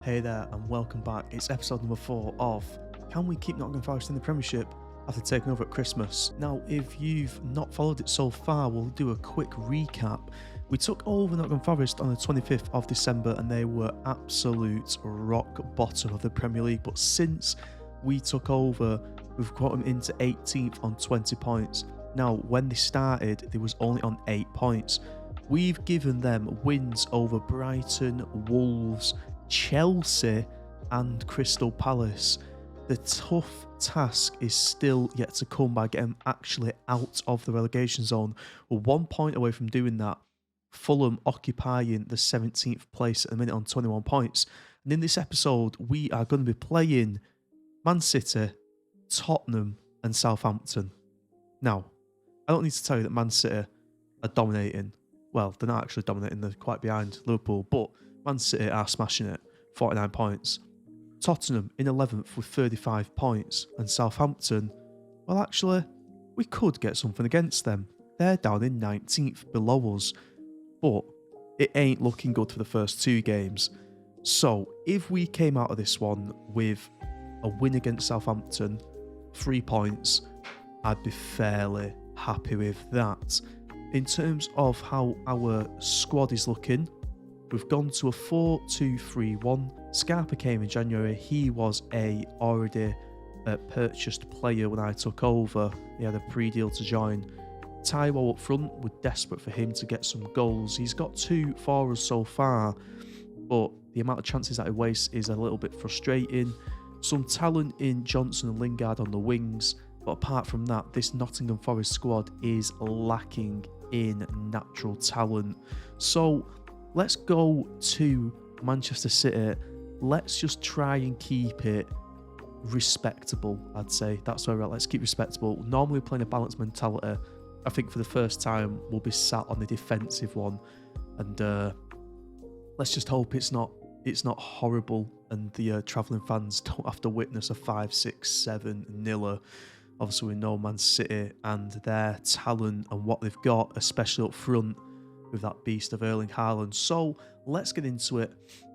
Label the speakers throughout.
Speaker 1: Hey there and welcome back. It's episode number 4 of Can We Keep Nottingham Forest in the Premiership after taking over at Christmas? Now, if you've not followed it so far, we'll do a quick recap. We took over Nottingham Forest on the 25th of December and they were absolute rock bottom of the Premier League. But since we took over, we've got them into 18th on 20 points. Now, when they started, they was only on 8 points. We've given them wins over Brighton, Wolves, Chelsea and Crystal Palace. The tough task is still yet to come by getting actually out of the relegation zone. We're 1 point away from doing that. Fulham occupying the 17th place at the minute on 21 points. And in this episode, we are going to be playing Man City, Tottenham and Southampton. Now, I don't need to tell you that Man City are dominating. Well, they're not actually dominating, they're quite behind Liverpool, but Man City are smashing it, 49 points. Tottenham in 11th with 35 points. And Southampton, well actually, we could get something against them. They're down in 19th below us. But it ain't looking good for the first 2 games. So if we came out of this one with a win against Southampton, 3 points, I'd be fairly happy with that. In terms of how our squad is looking, we've gone to a 4-2-3-1. Scarpa came in January. He was a already purchased player when I took over. He had a pre-deal to join. Taiwo up front, we're desperate for him to get some goals. He's got 2 for us so far, but the amount of chances that he wastes is a little bit frustrating. Some talent in Johnson and Lingard on the wings, but apart from that, this Nottingham Forest squad is lacking in natural talent. So let's go to Manchester City. Let's just try and keep it respectable, I'd say. That's where we're at. Let's keep respectable. Normally we're playing a balanced mentality. I think for the first time we'll be sat on the defensive one. And let's just hope it's not horrible and the travelling fans don't have to witness a 5-6-7 niller. Obviously we know Man City and their talent and what they've got, especially up front with that beast of Erling Haaland. So let's get into it.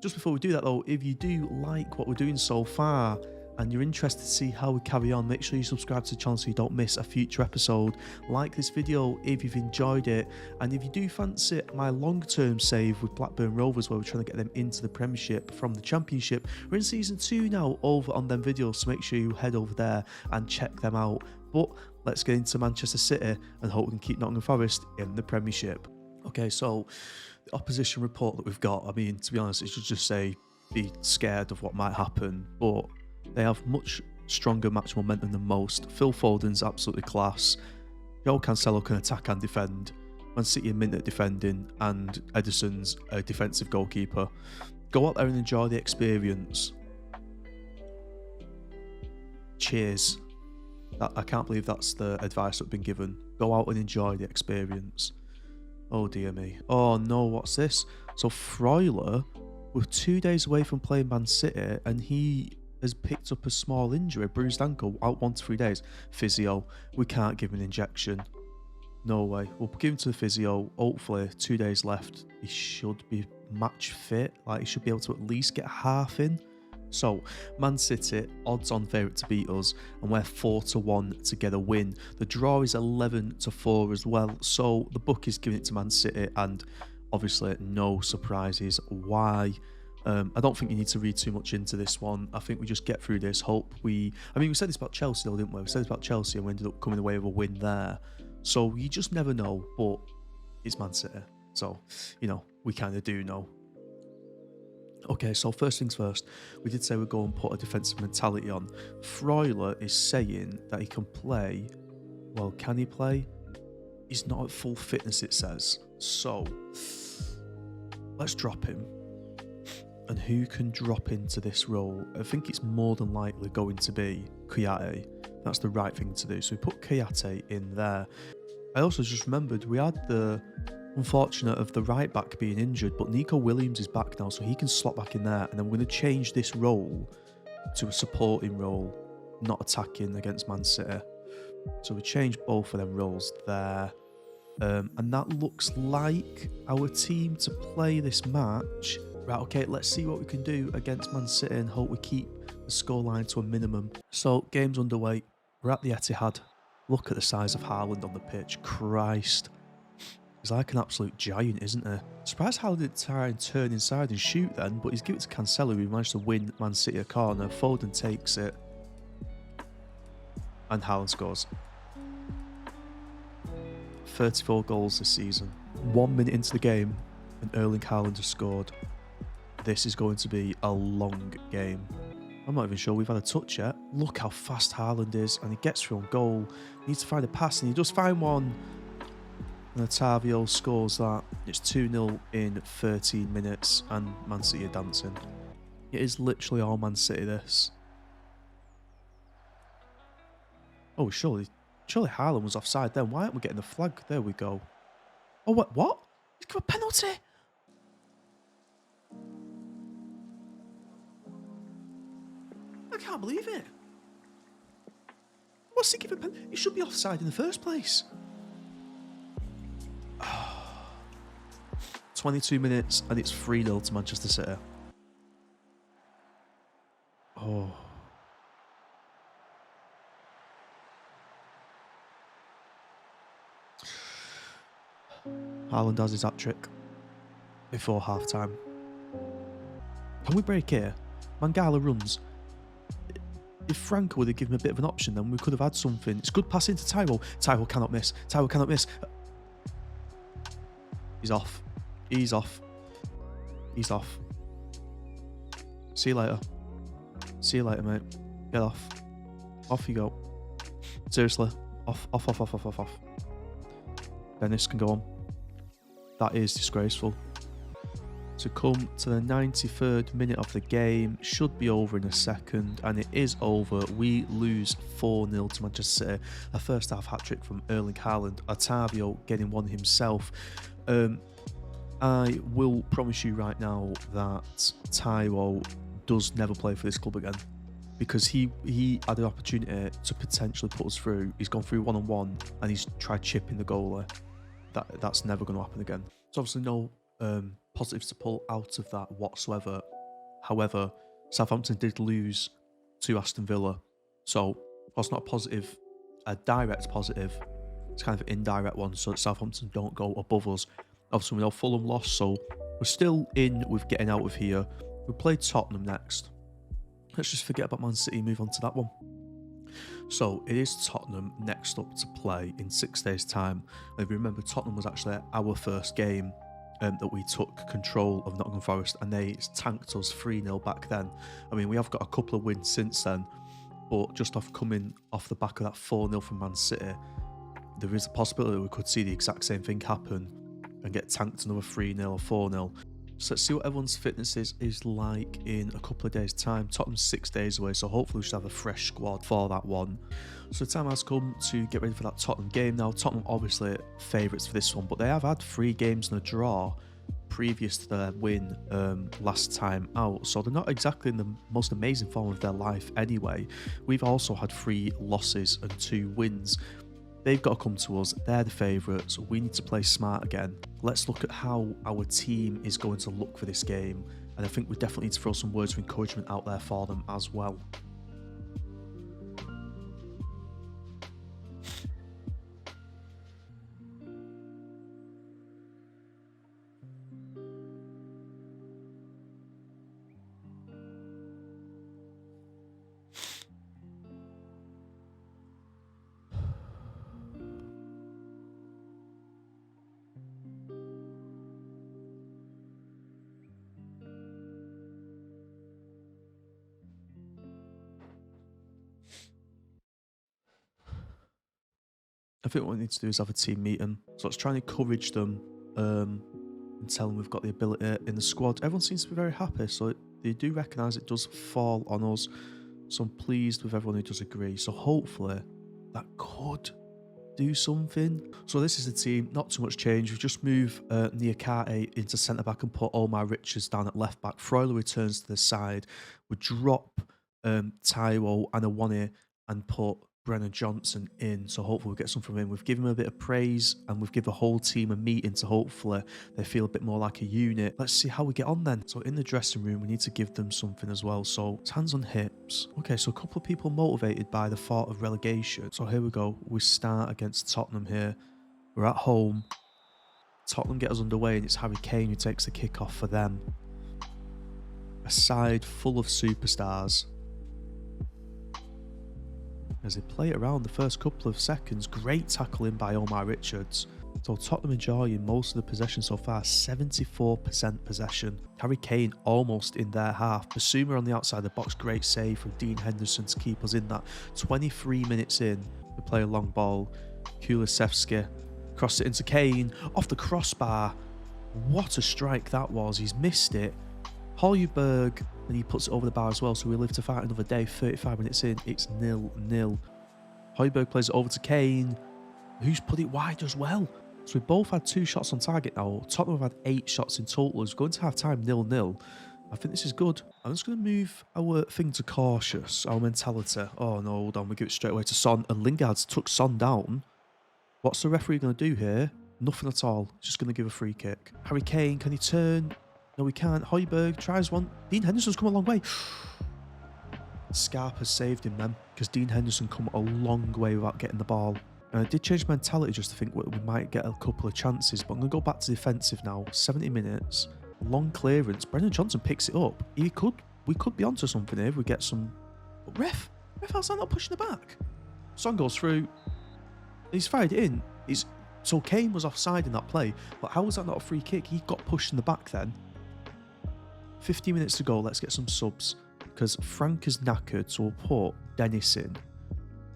Speaker 1: Just before we do that though, if you do like what we're doing so far and you're interested to see how we carry on, make sure you subscribe to the channel so you don't miss a future episode. Like this video if you've enjoyed it, and if you do fancy my long-term save with Blackburn Rovers where we're trying to get them into the Premiership from the Championship, we're in season 2 now over on them videos, so make sure you head over there and check them out. But let's get into Manchester City and hope we can keep Nottingham Forest in the Premiership. Okay, so the opposition report that we've got, I mean, to be honest, it should just say be scared of what might happen, but they have much stronger match momentum than most. Phil Foden's absolutely class. Joe Cancelo can attack and defend. Man City are mint at defending, and Ederson's a defensive goalkeeper. Go out there and enjoy the experience. Cheers. I can't believe that's the advice that's been given. Go out and enjoy the experience. Oh dear me. Oh no, what's this? So Freuler, we're 2 days away from playing Man City and he has picked up a small injury, bruised ankle, out 1 to 3 days. Physio, we can't give him an injection. No way. We'll give him to the physio. Hopefully 2 days left. He should be match fit. Like he should be able to at least get half in. So, Man City, odds on favourite to beat us, and we're 4-1 to get a win. The draw is 11-4 as well, so the book is giving it to Man City, and obviously no surprises why. I don't think you need to read too much into this one. I think we just get through this. We said this about Chelsea though, didn't we? We said this about Chelsea and we ended up coming away with a win there. So you just never know, but it's Man City. So, you know, we kind of do know. Okay, so first things first, we did say we'd go and put a defensive mentality on. Freuler is saying that he can play. Well, can he play? He's not at full fitness, it says. So, let's drop him. And who can drop into this role? I think it's more than likely going to be Kouyaté. That's the right thing to do. So we put Kouyaté in there. I also just remembered we had the unfortunate of the right back being injured, but Nico Williams is back now, so he can slot back in there. And I'm going to change this role to a supporting role, not attacking against Man City. So we change both of them roles there. And that looks like our team to play this match. Right, okay, let's see what we can do against Man City and hope we keep the scoreline to a minimum. So, game's underway. We're at the Etihad. Look at the size of Haaland on the pitch. Christ. He's like an absolute giant, isn't he? Surprised Haaland didn't try and turn inside and shoot then, but he's given it to Cancelo, who managed to win Man City a corner. Foden takes it. And Haaland scores. 34 goals this season. 1 minute into the game, and Erling Haaland has scored. This is going to be a long game. I'm not even sure we've had a touch yet. Look how fast Haaland is, and he gets through on goal. He needs to find a pass, and he does find one. And Otavio scores that. It's 2-0 in 13 minutes, and Man City are dancing. It is literally all Man City, this. Oh, surely Haaland was offside then. Why aren't we getting the flag? There we go. Oh, what? He's got a penalty! I can't believe it. What's he giving a penalty? He should be offside in the first place. 22 minutes, and it's 3-0 to Manchester City. Oh. Haaland has his hat-trick before half-time. Can we break here? Mangala runs. If Franco would have given him a bit of an option, then we could have had something. It's good pass into Taiwo. Taiwo cannot miss. Taiwo cannot miss. He's off. He's off. He's off. See you later. See you later, mate. Get off. Off you go. Seriously. Off. Dennis can go on. That is disgraceful. To come to the 93rd minute of the game, should be over in a second, and it is over. We lose 4-0 to Manchester City. A first half hat-trick from Erling Haaland. Otavio getting one himself. I will promise you right now that Taiwo does never play for this club again, because he had an opportunity to potentially put us through. He's gone through one-on-one and he's tried chipping the goalie. That's never going to happen again. There's obviously no positives to pull out of that whatsoever. However, Southampton did lose to Aston Villa, so that's not a positive, a direct positive. It's kind of an indirect one, so that Southampton don't go above us. Obviously, we know Fulham lost, so we're still in with getting out of here. We play Tottenham next. Let's just forget about Man City and move on to that one. So it is Tottenham next up to play in 6 days' time. And if you remember, Tottenham was actually our first game that we took control of Nottingham Forest, and they tanked us 3-0 back then. I mean, we have got a couple of wins since then, but just coming off the back of that 4-0 from Man City, there is a possibility that we could see the exact same thing happen and get tanked another 3-0 or 4-0. So let's see what everyone's fitness is like in a couple of days' time. Tottenham's 6 days away, so hopefully we should have a fresh squad for that one. So the time has come to get ready for that Tottenham game. Now, Tottenham obviously favourites for this one, but they have had 3 games and a draw previous to their win last time out. So they're not exactly in the most amazing form of their life anyway. We've also had 3 losses and 2 wins. They've got to come to us. They're the favourites. We need to play smart again. Let's look at how our team is going to look for this game. And I think we definitely need to throw some words of encouragement out there for them as well. I think what we need to do is have a team meeting. So let's try and encourage them and tell them we've got the ability in the squad. Everyone seems to be very happy, so they do recognise it does fall on us. So I'm pleased with everyone who does agree. So hopefully that could do something. So this is the team, not too much change. We've just moved Niakate into centre-back and put Omar Richards down at left-back. Freuler returns to the side. We drop Taiwo and Awani and put Brennan Johnson in, so hopefully we'll get some from him. We've given him a bit of praise and we've given the whole team a meeting to hopefully they feel a bit more like a unit. Let's see how we get on then. So in the dressing room, we need to give them something as well. So it's hands on hips. Okay, so a couple of people motivated by the thought of relegation. So here we go. We start against Tottenham here. We're at home. Tottenham get us underway and it's Harry Kane who takes the kick off for them. A side full of superstars. As they play it around the first couple of seconds, great tackling by Omar Richards. So Tottenham enjoying most of the possession so far, 74% possession. Harry Kane almost in their half. Basuma on the outside of the box, great save from Dean Henderson to keep us in that. 23 minutes in, we play a long ball. Kulusevski crossed it into Kane, off the crossbar. What a strike that was, he's missed it. Højbjerg, and he puts it over the bar as well, so we live to fight another day. 35 minutes in, it's 0-0. Højbjerg plays it over to Kane, who's put it wide as well. So we both had 2 shots on target now. Tottenham have had 8 shots in total. It's going to have time 0-0. I think this is good. I'm just going to move our thing to cautious, our mentality. Oh no, hold on, we give it straight away to Son, and Lingard's took Son down. What's the referee going to do here? Nothing at all. He's just going to give a free kick. Harry Kane, can he turn? No, he can't. Højbjerg tries one. Dean Henderson's come a long way. Scarp has saved him then, because Dean Henderson come a long way without getting the ball. And I did change my mentality just to think we might get a couple of chances, but I'm going to go back to defensive now. 70 minutes. Long clearance. Brennan Johnson picks it up. We could be onto something here if we get some... But ref, how's that not pushing the back? Son goes through. He's fired it in. So Kane was offside in that play, but how was that not a free kick? He got pushed in the back then. 15 minutes to go. Let's get some subs because Frank is knackered, so we'll put Dennis in.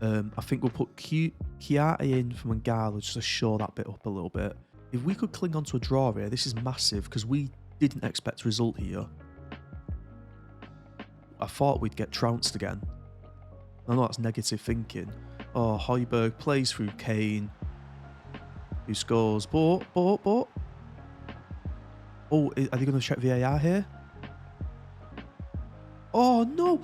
Speaker 1: I think we'll put Chiarte in for Mangala just to shore that bit up a little bit. If we could cling on to a draw here, this is massive because we didn't expect a result here. I thought we'd get trounced again. I know that's negative thinking. Oh, Højbjerg plays through Kane, who scores. But. Oh, are they going to check VAR here? Oh, no.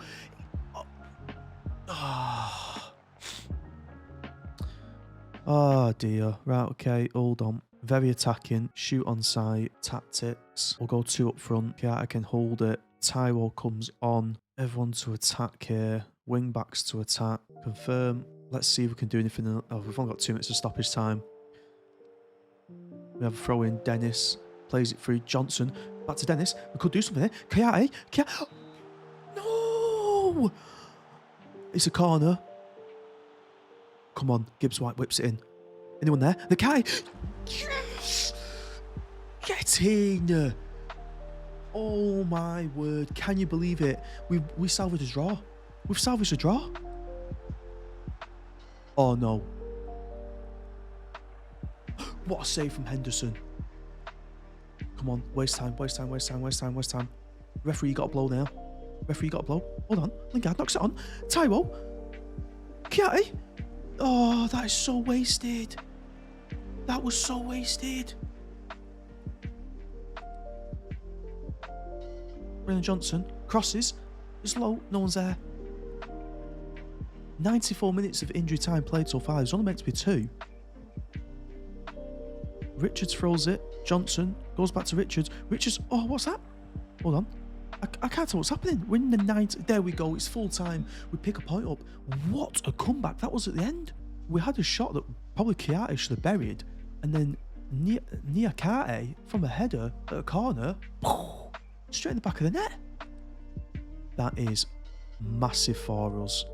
Speaker 1: Oh, dear. Right, okay, hold on. Very attacking. Shoot on sight. Tactics. We'll go 2 up front. Chiarte can hold it. Taiwo comes on. Everyone to attack here. Wing backs to attack. Confirm. Let's see if we can do anything. Oh, we've only got 2 minutes of stoppage time. We have a throw in. Dennis plays it through. Johnson. Back to Dennis. We could do something here. Chiarte. No! It's a corner. Come on. Gibbs White whips it in. Anyone there? The guy. Yes! Get in! Oh my word. Can you believe it? We salvaged a draw. We've salvaged a draw. Oh no. What a save from Henderson. Come on. Waste time. Referee, you got to blow now. Hold on. Lingard knocks it on. Taiwo. Chiarte. Oh, that is so wasted. That was so wasted. Brennan Johnson crosses. It's low. No one's there. 94 minutes of injury time played so far. There's only meant to be 2. Richards throws it. Johnson goes back to Richards. Oh, what's that? Hold on. I can't tell what's happening. We're in the 90. There we go. It's full time. We pick a point up. What a comeback. That was at the end. We had a shot that probably Chiarte should have buried. And then Niakate from a header at a corner. Straight in the back of the net. That is massive for us.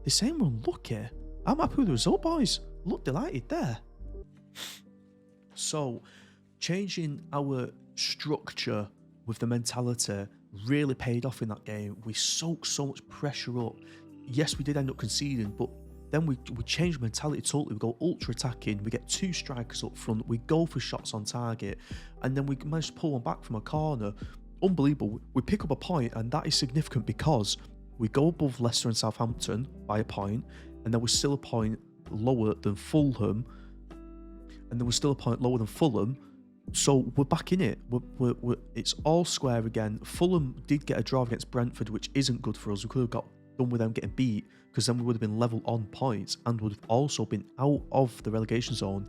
Speaker 1: They're saying we're unlucky. I'm happy with the result, boys. Look delighted there. So, changing our structure with the mentality really paid off in that game. We soaked so much pressure up. Yes, we did end up conceding, but then we changed mentality totally. We go ultra attacking. We get 2 strikers up front. We go for shots on target. And then we managed to pull one back from a corner. Unbelievable. We pick up a point, and that is significant because we go above Leicester and Southampton by a point, and then we're still a point lower than Fulham. And then we're still a point lower than Fulham. So we're back in it. It's all square again. Fulham did get a draw against Brentford, which isn't good for us. We could have got done with them getting beat, because then we would have been level on points and would have also been out of the relegation zone.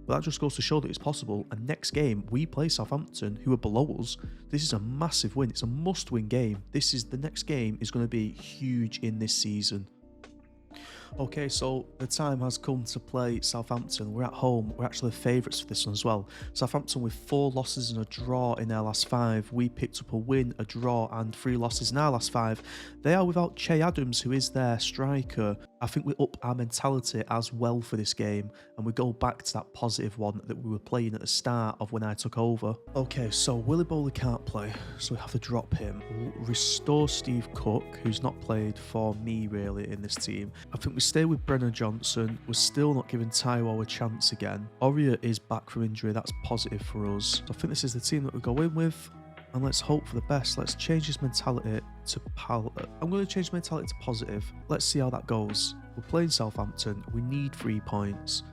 Speaker 1: But that just goes to show that it's possible. And next game, we play Southampton, who are below us. This is a massive win. It's a must-win game. The next game is going to be huge in this season. Okay, so the time has come to play Southampton. We're at home. We're actually the favourites for this one as well. Southampton with 4 losses and a draw in their last 5. We picked up a win, a draw and 3 losses in our last 5. They are without Che Adams, who is their striker. I think we up our mentality as well for this game, and we go back to that positive one that we were playing at the start of when I took over. Okay, so Willy Bowley can't play, so we have to drop him. We'll restore Steve Cook, who's not played for me really in this team. I think we stay with Brennan Johnson. We're still not giving Taiwo a chance again. Oria is back from injury. That's positive for us. So I think this is the team that we go in with. And let's hope for the best. Let's change his mentality to I'm going to change the mentality to positive. Let's see how that goes. We're playing Southampton. We need 3 points.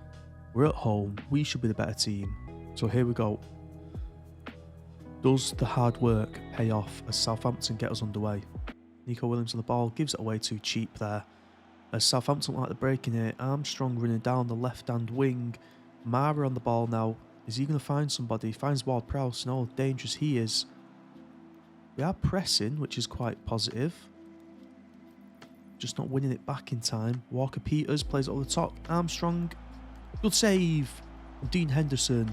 Speaker 1: We're at home. We should be the better team. So here we go. Does the hard work pay off as Southampton get us underway? Nico Williams on the ball. Gives it away too cheap there. As Southampton like they're breaking it. Armstrong running down the left-hand wing. Mara on the ball now. Is he going to find somebody? He finds Ward-Prowse. No, dangerous he is. We are pressing, which is quite positive. Just not winning it back in time. Walker-Peters plays it over the top. Armstrong. Good save. Dean Henderson.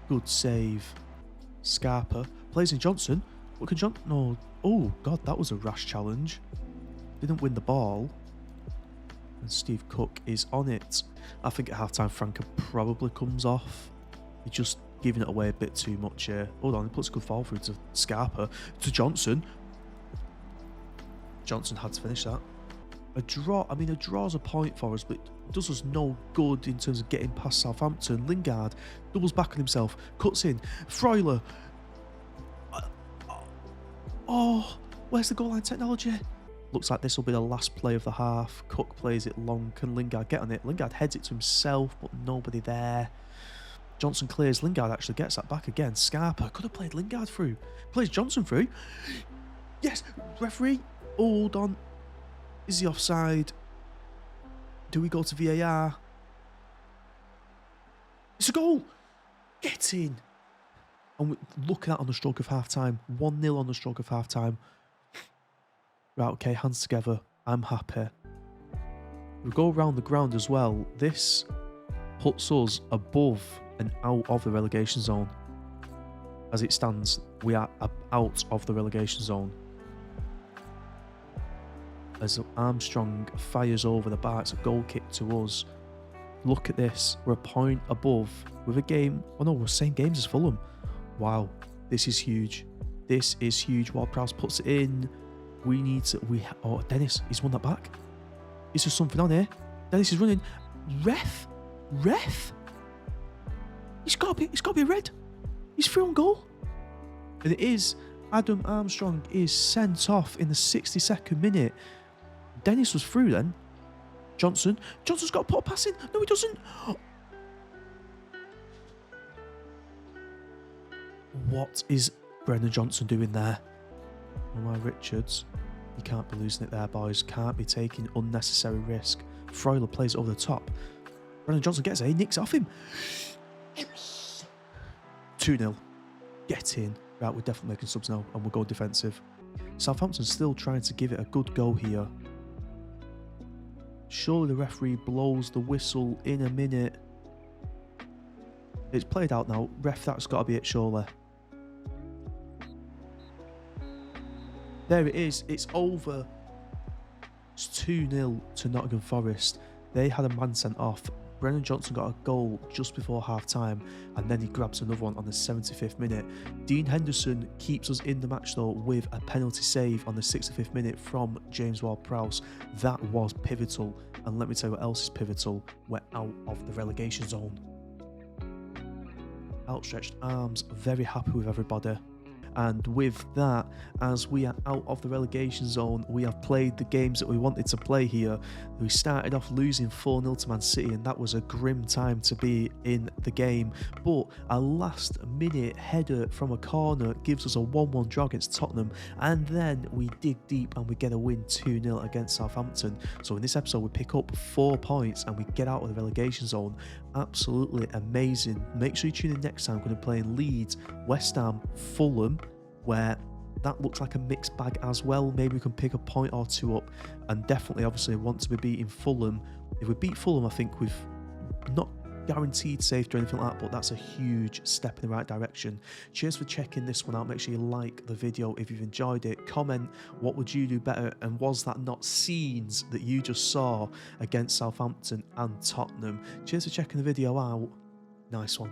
Speaker 1: Good save. Scarpa. Plays in Johnson. What can Johnson... No. Oh, God, that was a rash challenge. Didn't win the ball. And Steve Cook is on it. I think at half-time, Franca probably comes off. He's just giving it away a bit too much here. Hold on, he puts a good fall through to Scarpa. To Johnson. Johnson had to finish that. A draw. I mean, a draw's a point for us, but it does us no good in terms of getting past Southampton. Lingard doubles back on himself. Cuts in. Freuler. Oh, where's the goal line technology? Looks like this will be the last play of the half. Cook plays it long. Can Lingard get on it? Lingard heads it to himself, but nobody there. Johnson clears. Lingard actually gets that back again. Scarpa could have played Lingard through. Plays Johnson through. Yes, referee. Hold on. Is he offside? Do we go to VAR? It's a goal. Get in. And look at that on the stroke of half-time. 1-0 on the stroke of half-time. Right, okay, hands together. I'm happy. We go around the ground as well. This puts us above and out of the relegation zone. As it stands, we are out of the relegation zone. As Armstrong fires over the bar, it's a goal kick to us. Look at this. We're a point above with a game. Oh no, we're the same games as Fulham. Wow, this is huge. This is huge. Ward-Prowse puts it in. We need to... Oh, Dennis, he's won that back. Is there something on here? Dennis is running. Ref? It's got to be a red. He's through on goal. And it is. Adam Armstrong is sent off in the 62nd minute. Dennis was through then. Johnson's got to put a pass in. No, he doesn't. What is Brennan Johnson doing there? Omar Richards. You can't be losing it there, boys. Can't be taking unnecessary risk. Freuler plays it over the top. Brennan Johnson gets it. He nicks it off him. 2-0. Get in. Right, we're definitely making subs now, and we'll go defensive. Southampton's still trying to give it a good go here. Surely the referee blows the whistle in a minute. It's played out now. Ref, that's got to be it, surely. There it is. It's over. It's 2-0 to Nottingham Forest. They had a man sent off. Brennan Johnson got a goal just before half-time, and then he grabs another one on the 75th minute. Dean Henderson keeps us in the match, though, with a penalty save on the 65th minute from James Ward-Prowse. That was pivotal, and let me tell you what else is pivotal. We're out of the relegation zone. Outstretched arms, very happy with everybody. And with that, as we are out of the relegation zone, we have played the games that we wanted to play here. We started off losing 4-0 to Man City, and that was a grim time to be in the game. But a last minute header from a corner gives us a 1-1 draw against Tottenham, and then we dig deep and we get a win 2-0 against Southampton. So in this episode, we pick up 4 points and we get out of the relegation zone. Absolutely amazing. Make sure you tune in next time. We're going to play in Leeds, West Ham, Fulham, where that looks like a mixed bag as well. Maybe we can pick a point or two up, and definitely obviously want to be beating Fulham. If we beat Fulham, I think we've not guaranteed safety or anything like that, but that's a huge step in the right direction. Cheers for checking this one out. Make sure you like the video if you've enjoyed it. Comment, what would you do better, and was that not scenes that you just saw against Southampton and Tottenham? Cheers for checking the video out. Nice one.